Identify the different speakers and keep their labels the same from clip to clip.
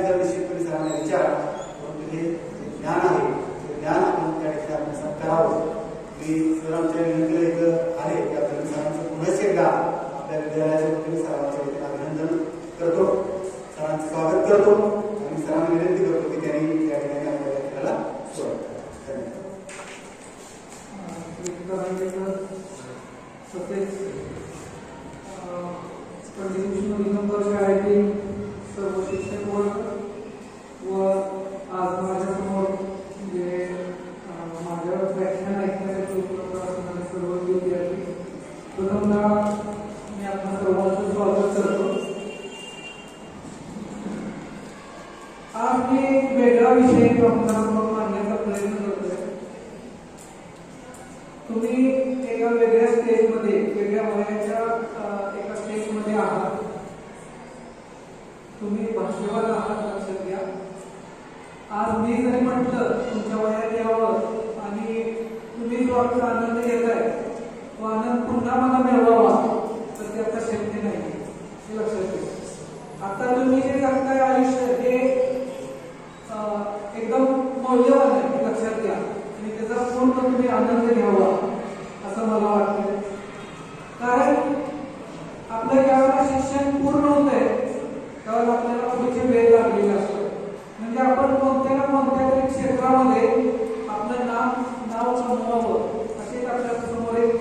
Speaker 1: जर निश्चितपणे सरांना विचार, परंतु हे ज्ञान आहे ते ज्ञान आपण त्या ठिकाणी आत्मसात करावं. मी सरांच्या विनंतीला इथं आले त्याबद्दल सरांचं पुन्हा एकदा आपल्या विद्यालयाच्या वतीने सरांच्या वतीने अभिनंदन करतो, सरांचं स्वागत करतो आणि सरांना विनंती करतो की त्यांनी त्या ठिकाणी आपल्या विद्यालयाला सोडा.
Speaker 2: तसेच नंबर शाळेतील सर्व शिक्षक वर्ग व आज माझ्यासमोर जे माझ्या व्याख्यान ऐकण्यासाठी उपलब्ध असणारे सर्व विद्यार्थी, प्रथमतः मी आपल्या सर्वांचं स्वागत करतो. आज मी एक वेगळा विषय आपल्यासमोर मांडण्याचा प्रयत्न करतोय. तुम्ही एका वेगळ्या स्टेजमध्ये, वेगळ्या वयाच्या एका स्टेजमध्ये आहात. तुम्ही भाग्यवान आहात, लक्षात घ्या. आज मी जरी म्हटलं तुमच्या वयात यावं आणि तुम्ही जो आपला आनंद घेताय तो आनंद पुन्हा मला मिळवावा, तर ते आता शक्य नाही, हे लक्षात घ्या. आता तुम्ही जे जगताय आयुष्य हे एकदम मौल्यवान आहे, हे लक्षात घ्या, आणि त्याचा पूर्ण तुम्ही आनंद घ्यावा असं मला वाटतं. कारण आपलं ज्यावेळेला शिक्षण पूर्ण होतंय त्यावेळेला आपल्याला पुढची वेळ लागलेली असतो. म्हणजे आपण कोणत्या ना कोणत्या तरी क्षेत्रामध्ये आपलं नाव कमवावं अशी आपल्या समोर एक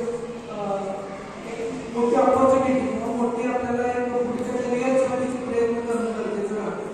Speaker 2: मोठी ऑपॉर्च्युनिटी किंवा मोठी आपल्याला पुढच्या करिअरसाठीची प्रयत्न करणं गरजेचं आहे.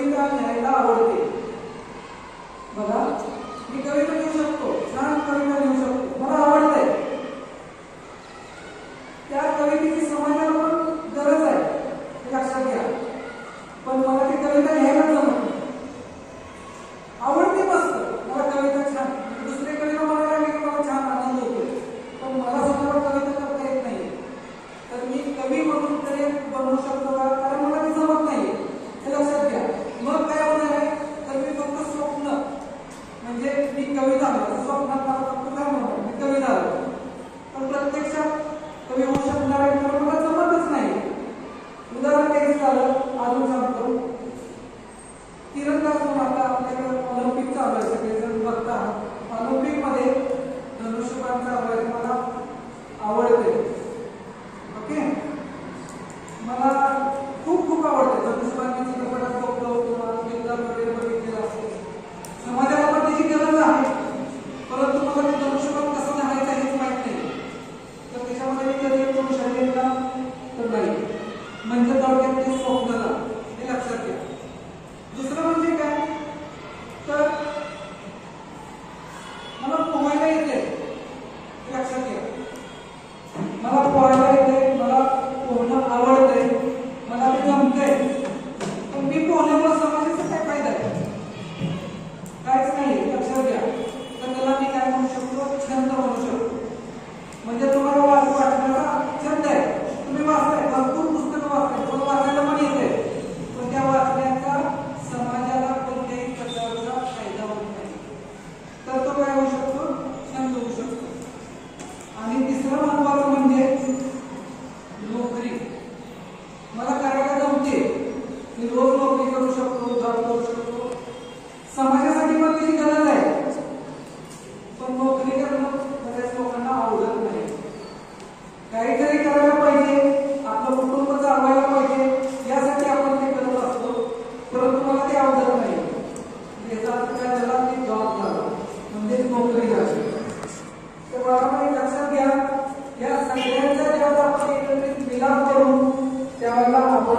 Speaker 2: कविता लिहायला आवडते. बघा, मी कविता लिहू शकतो, छान कविता लिहू शकतो, मला आवडते. त्या कवितेची समाजाला पण गरज आहे, हे लक्षात घ्या. पण मला ती कविता लिहायला जमत नाही. आवडते मस्त, मला कविता छान, दुसरे कविता म्हणायला लागले की मला छान आनंद होतो. पण मला स्वतःला कविता करता येत नाही. तर मी कवी म्हणून तरी बनवू शकतो का? कारण मला ती जमत नाही, हे लक्षात घ्या. मग काय होणार आहे? तर मी फक्त स्वप्न, म्हणजे मी कविता आलो स्वप्नात, मला फक्त काय म्हणतो मी कविता आलो, पण प्रत्यक्षात कवी होऊ शकणार आहे तर मला जमतच नाही. उदाहरण द्यायचं झालं, अजून सांगतो. तिरंदाज म्हणून आता आपल्याकडे ऑलिम्पिक चालू आहे, सगळेजण बघतात. ऑलिम्पिक मध्ये धनुष्यबाण चालू मला आवडते. ओके, मला खूप आवडते धनुष्यबाण. मी चित्रपटात बघतो किंवा युद्धात वगैरे बघितलेलं असते. समाजाला पण त्याची गरज आहे, परंतु मला ते धनुष्यबाण कसं लिहायचं हेच माहित नाही. तर त्याच्यामध्ये मी कधी करू शकेल का? तर नाही. म्हणजे थोडक्यात ते स्वप्नला, हे लक्षात घ्या. दुसरं म्हणजे काय, तर मला पोहायला येते, हे लक्षात घ्या. मला पोहायला येते, मला पोहणं आवडतंय, मला ते जमतंय. पण मी पोहण्यामुळे समाजाचा काय फायदा आहे? काहीच नाही, लक्षात घ्या. तर त्याला मी काय म्हणू शकतो? छंद म्हणू शकतो. म्हणजे तुम्हाला वाचण्याचा छंद आहे, तुम्ही वाचताय, भरपूर पुस्तकं वाचताय, तुम्हाला वाचायला पण येते, पण त्या वाचण्याचा समाजाला कोणत्याही प्रकारचा फायदा होत नाही. तर तो काय होऊ शकतो? छंद होऊ शकतो. आणि तिसरं महत्वाचं म्हणजे नोकरी. मला करायला जमते, मी रोज नोकरी करू शकतो, जॉब करू शकतो. समाजासाठी पण त्याची गरज आहे, पण नोकरी करणं बऱ्याच लोकांना आवडत नाही. काहीतरी करायला पाहिजे, आपलं कुटुंब चालवायला पाहिजे, यासाठी आपण ते करत असतो, परंतु मला ते आवडत नाही. याचा अर्थ काय झाला? की जॉब झाला, म्हणजे नोकरी झाली. तर मला लक्षात घ्या, या सगळ्यांचा जेव्हा आपण एकत्रित मिलाप करू त्यावेळेला आपण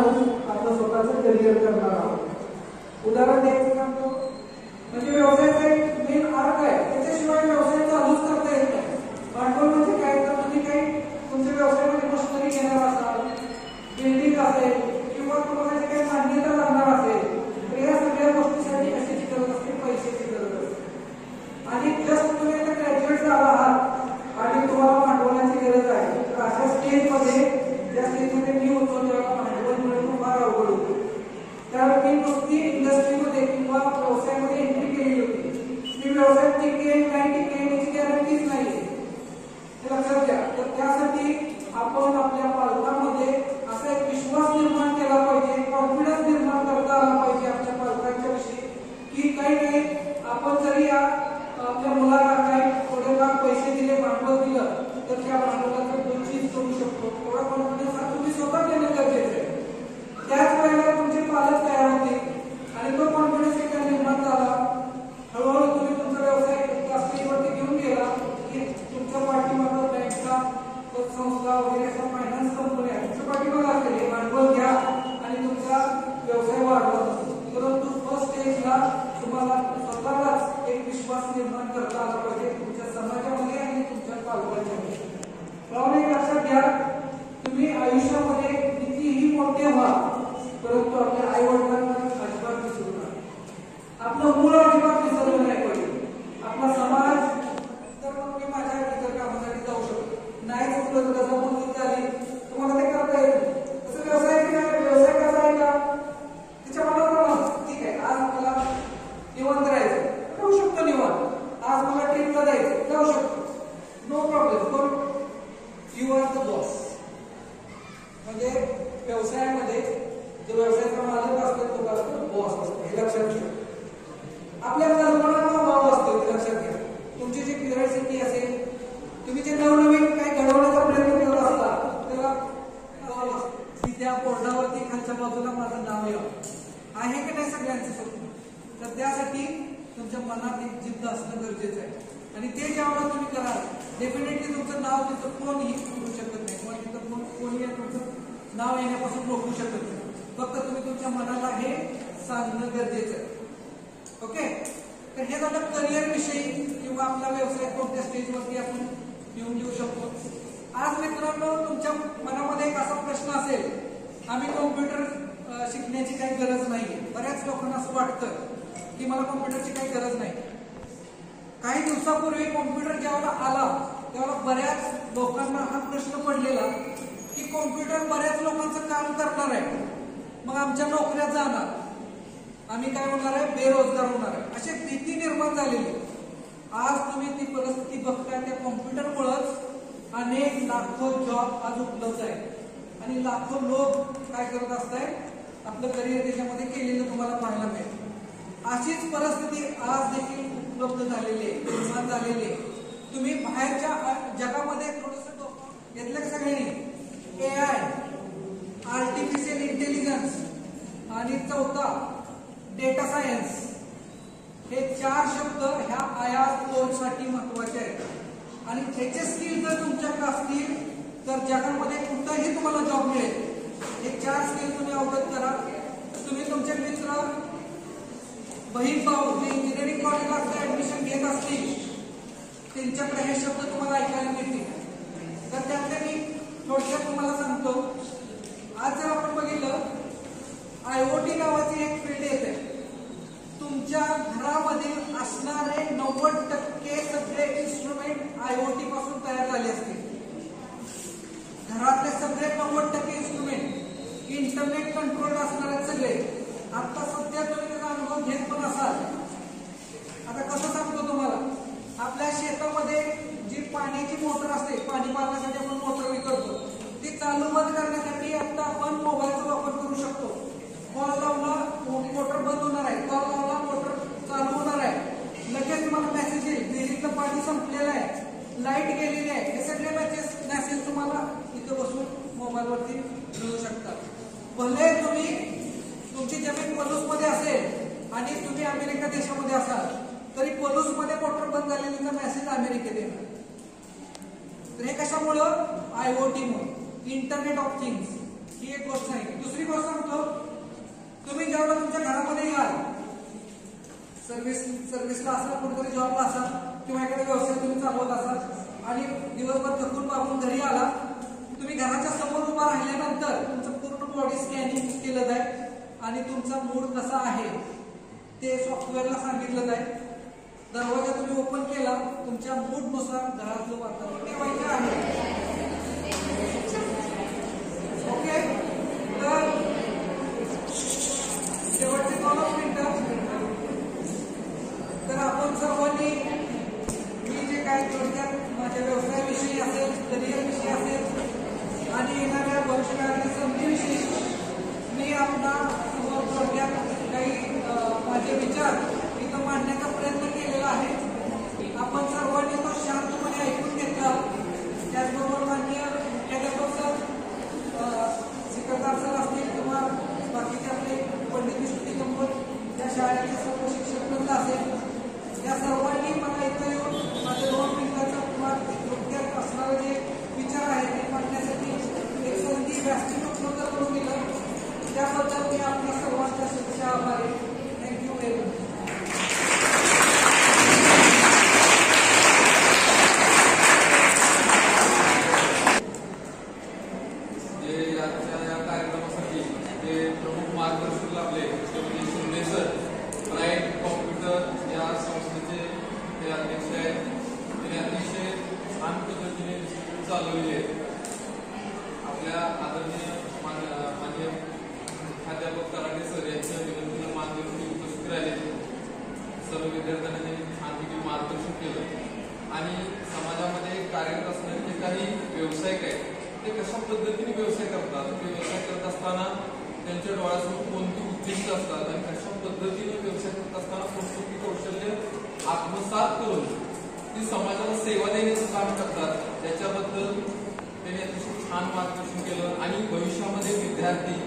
Speaker 2: आपलं स्वतःचं करिअर करणार आहोत. उदाहरण द्यायचं सांगतो, म्हणजे व्यवसायाचा एक मेन अर्थ आहे, त्याच्याशिवाय व्यवसाय चालूच करता येत नाही. भांडवल म्हणजे काय? तर तुम्ही काही तुमच्या व्यवसायामध्ये मशिनरी घेणार असाल, बिल्डिंग असेल, किंवा तुम्हाला जे काही मान्यता लागणार असेल, तर या सगळ्या गोष्टीसाठी कशाची गरज असते? पैशाची गरज असते. आणि जस्ट तुम्ही आता ग्रॅज्युएट झाला आहात आणि तुम्हाला भांडवलाची गरज आहे, तर अशा स्टेजमध्ये, ज्या स्टेजमध्ये मी होतो तेव्हा भांडवल मिळणं फार अवघड होतं. त्यावेळी मी नुसती इंडस्ट्रीमध्ये किंवा व्यवसायामध्ये एंट्री केली होती. मी व्यवसायात टिकेल नाही टिकेल याची गॅरंटीच नाही, हे लक्षात घ्या. तर त्यासाठी आपण आपल्या पालकांमध्ये असा एक विश्वास निर्माण केला पाहिजे, कॉन्फिडन्स निर्माण करता आला पाहिजे आपल्या पालकांच्या विषयी, की काही आपण जरी आपल्या मुलाला काही थोडेफार पैसे दिले, भांडवल दिलं, तर त्या भांडवलाचं कोणीच करू शकतो. थोडा कॉन्फिडन्स हा तुम्ही स्वतः देणं गरजेचं आहे. त्याच वेळेला तुमचे पालक तयार होते आणि तो कॉन्फिडन्स एकदा निर्माण झाला, हळूहळू तुम्ही तुमचा व्यवसाय स्टेजवरती घेऊन गेला की तुमच्या पाठीमागं बँका, संस्था वगैरे अशा फायनान्स कंपन्या तुमच्या पाठीमागं असतील, हे भांडवल घ्या आणि तुमचा व्यवसाय वाढवा. परंतु फर्स्ट स्टेजला तुम्हाला स्वतःलाच एक विश्वास निर्माण करता आला पाहिजे तुमच्या समाजामध्ये आणि तुमच्या पालकांच्या. एक लक्षात घ्या, तुम्ही आयुष्यामध्ये कितीही मोठे व्हा, परंतु आपल्या आई वडिलांना अजिबात विसरू नका. आपलं मूळ अजिबात विसरलं नाही पाहिजे. आपला समाज, तर मग मी माझ्या इतर कामासाठी जाऊ शकतो, नाही चुकलं तर कसं मुलगी झाली तुम्हाला ते करता येईल. तसं व्यवसाय कसा आहे का? त्याच्या मनात ठीक आहे, आज मला निवांत राहायचं, राहू शकतो निवांत. आज मला ट्रिपला जायचं, जाऊ शकतो, नो प्रॉब्लेम. पण यू आर द बॉस. म्हणजे व्यवसायामध्ये जो व्यवसायाचा मालक असतो तो काय असतो? बॉस असतो, हे लक्षात घ्या. आपल्या कल्पनांना भाव असतो, हे लक्षात घ्या. तुमची जी क्युरिओसिटी असेल, तुम्ही जे नवनवीन काही घडवण्याचा प्रयत्न करत असता, त्याला त्या बोर्डावरती खालच्या बाजूला माझं नाव यावं आहे की नाही सगळ्यांचं स्वप्न. तर त्यासाठी तुमच्या मनात एक जिद्द असणं गरजेचं आहे. आणि ते जेव्हा तुम्ही कराल, डेफिनेटली तुमचं नाव तिथं कोणीही करू शकत नाही, किंवा तिथं कोणी तुमचं नाव येण्यापासून रोखू शकत नाही. फक्त तुम्ही तुमच्या मनाला हे सांगणं गरजेचं आहे. ओके, तर हे झालं करिअर विषयी किंवा आपला व्यवसाय कोणत्या स्टेजवरती आपण येऊन घेऊ शकतो. आज मित्रांनो तुमच्या मनामध्ये एक असा प्रश्न असेल, आम्ही कॉम्प्युटर शिकण्याची काही गरज नाही. बऱ्याच लोकांना असं वाटतं की मला कॉम्प्युटरची काही गरज नाही. काही दिवसापूर्वी कॉम्प्युटर जेव्हा आला तेव्हा बऱ्याच लोकांना हा प्रश्न पडलेला की कॉम्प्युटर बऱ्याच लोकांचं काम करणार आहे, मग आमच्या नोकऱ्या जाणार, आम्ही काय होणार आहे, बेरोजगार होणार आहे, अशी भीती निर्माण झालेली. आज तुम्ही ती परिस्थिती बघताय, त्या कॉम्प्युटरमुळेच अनेक लाखो जॉब आज उपलब्ध आहेत आणि लाखो लोक काय करत असतायत, आपलं करिअर त्याच्यामध्ये केलेलं तुम्हाला पाहायला मिळेल. अशीच परिस्थिती आज देखील उपलब्ध झालेली आहे, निर्माण झालेली आहे. तुम्ही बाहेरच्या जगामध्ये थोडंसं घेतलं का सगळ्यांनी, AI, आर्टिफिशियल इंटेलिजन्स आणि चौथा डेटा सायन्स, हे 4 शब्द ह्या आयात कोर्ससाठी महत्वाचे आहेत. आणि ह्याचे स्किल जर तुमच्याकडे असतील तर जगामध्ये कुठंही तुम्हाला जॉब मिळेल. हे 4 स्किल तुम्ही अवगत करा. तुम्ही तुमचे मित्र, बहीण भाऊ जे इंजिनिअरिंग कॉलेजला ऍडमिशन घेत असतील त्यांच्याकडे हे शब्द तुम्हाला ऐकायला मिळतील. तर त्यातले मी थोडक्यात तुम्हाला सांगतो. आज जर आपण बघितलं, IoT नावाची एक फील्ड येते. तुमच्या घरामध्ये असणारे 90% सगळे इन्स्ट्रुमेंट IoT पासून तयार झाले असतील. घरातले सगळे 90% इन्स्ट्रुमेंट इंटरनेट कंट्रोल्ड असणार आहेत सगळे. आता सध्या तुम्ही त्याचा अनुभव घेत पण असाल. आता कसं सांगतो तुम्हाला, आपल्या शेतामध्ये जी पाण्याची मोटर असते, पाणी पाजण्यासाठी आपण मोटर विकतो, ती चालू बंद करण्यासाठी आता आपण मोबाईलचा वापर करू शकतो. कॉल लावला मोटर बंद होणार आहे, कॉल लावला मोटर चालू होणार आहे, लगेच तुम्हाला मेसेज येईल विहिरीतलं पाणी संपलेलं आहे, लाईट गेलेली आहे. हे सगळे मेसेज तुम्हाला इथं बसून मोबाईलवरती मिळू शकतात. भले तुम्ही तुमची जमीन पलूसमध्ये असेल आणि तुम्ही अमेरिका देशामध्ये असाल तरी पलूसमध्ये मोटर बंद झालेलीचा मेसेज अमेरिकेत येणार. तर हे कशामुळं, IoT मुळे, इंटरनेट ऑफ थिंग्स, ही एक गोष्ट आहे. दुसरी गोष्ट सांगतो, तुम्ही जेव्हा तुमच्या घरामध्ये याल, सर्व्हिसला असाल, कुठेतरी जॉबला असाल किंवा एखादा व्यवसाय तुम्ही चालवत असाल आणि दिवसभर थकून बागून घरी आला, तुम्ही घराच्या समोर उभा राहिल्यानंतर तुमचं पूर्ण बॉडी स्कॅनिंग केलं जाईल आणि तुमचा मूड कसा आहे ते सॉफ्टवेअरला सांगितलं जाईल. दरवाजा तुम्ही ओपन केला, तुमच्या मूडनुसार घरातलं वातावरण ठेवायचं आहे. ओके, तर शेवटचे 2 मिनिटं तर आपण सर्वांनी, मी जे काय थोडक्यात माझ्या व्यवसायाविषयी असेल, करिअर विषयी असेल आणि येणाऱ्या भविष्यकाळाच्या संधीविषयी मी आपला थोडक्यात काही माझे विचार इथं मांडण्याचा प्रयत्न केलेला आहे. आपण सर्वांनी तो शांतपणे ऐकून घेतला. त्याचबरोबर माननीय मुख्याध्यापक सर, शिकवणार सर असतील किंवा बाकीचे आपले पंडित विष्णू कंपन या शाळेचे सर्व शिक्षक वृंद असेल, या सर्वांनी मला इथं येऊन माझे 2 मिनिटाचा किंवा थोडक्यात असणारे जे विचार आहेत ते मांडण्यासाठी एक संधी व्यासपीठ उपलब्ध करून दिलं. त्याबद्दल मी आपल्या सर्वांच्या शुभेच्छा आभारी. Thank you very much.
Speaker 3: मार्गदर्शक लाभले म्हणजे शिंदे सर, ब्राईट कॉम्प्युटर या संस्थेचे ते अध्यक्ष आहेत. त्यांनी अतिशय छान पद्धतीने चालवलेले आहे. आपल्या आदरणीय माननीय प्राध्यापक कराटे सर यांच्या विनंतीला मार्गदर्शक उपस्थित राहिले. सर्व विद्यार्थ्यांना त्यांनी छानपैकी मार्गदर्शन केलं आणि समाजामध्ये कार्यरत असणारे जे काही व्यावसायिक आहेत ते कशा पद्धतीने व्यवसाय करतात, ते व्यवसाय करत असताना त्यांच्या डोळ्यासमोर कोणती उद्दिष्ट असतात आणि कशा पद्धतीने व्यवसाय करत असताना कोणती कौशल्य आत्मसात करून ती समाजाला सेवा देण्याचं काम करतात, त्याच्याबद्दल त्यांनी अतिशय छान मार्गदर्शन केलं. आणि भविष्यामध्ये विद्यार्थी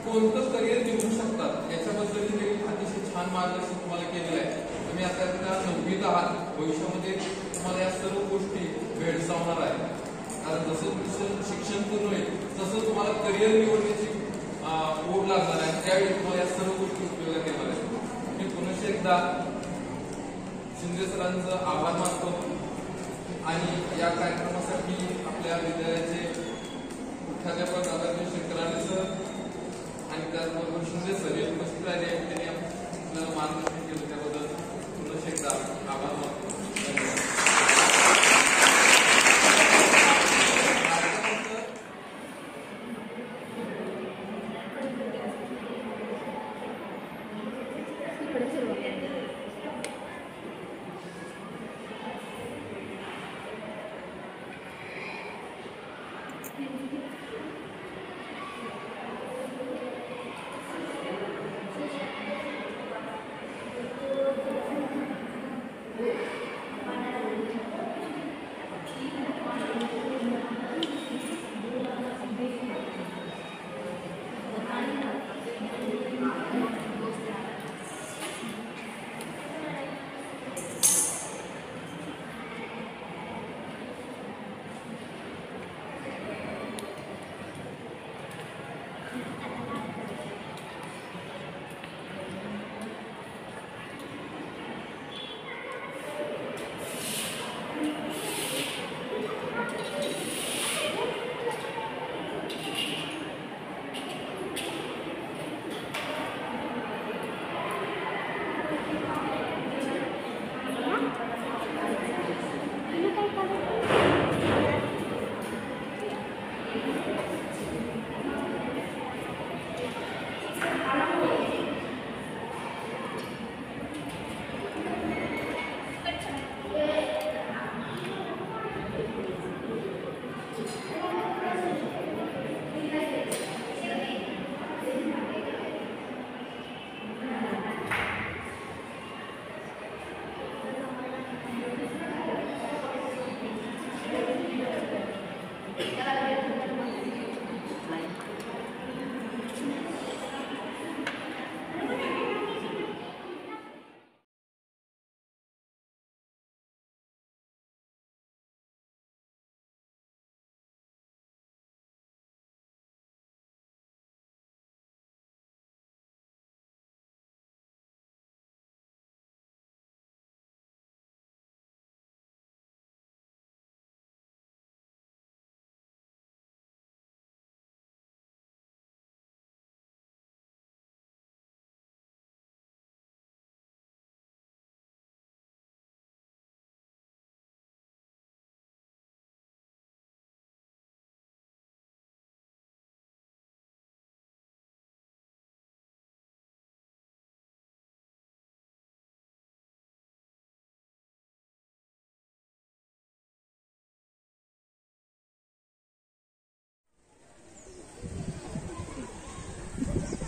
Speaker 3: कोणतं करिअर निवडू शकतात याच्याबद्दल देखील अतिशय छान मार्गदर्शन तुम्हाला केलेलं आहे. तुम्ही आता 9वीत आहात, भविष्यामध्ये तुम्हाला या सर्व गोष्टी भेडसावणार आहेत. कारण जसं तुमचं शिक्षण पूर्ण होईल तसं तुम्हाला करिअर निवडण्याची ओढ लागणार आहे. त्यावेळी तुम्हाला या सर्व गोष्टी उपयोगात येणार आहेत. मी पुन्हा एकदा शिंदे सरांचं आभार मानतो आणि या कार्यक्रमासाठी आपल्या विद्यालयाचे मुख्याध्यापक आदरणीय शंकराने सर आणि त्याचबरोबर शिंदे सर हे उपस्थित राहिले त्यांनी आपल्याला मार्गदर्शन केलं त्याबद्दल पुन्हा एकदा आभार मानतो. धन्यवाद.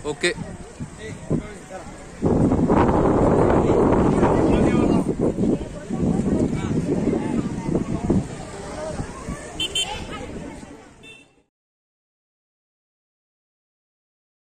Speaker 3: ओके.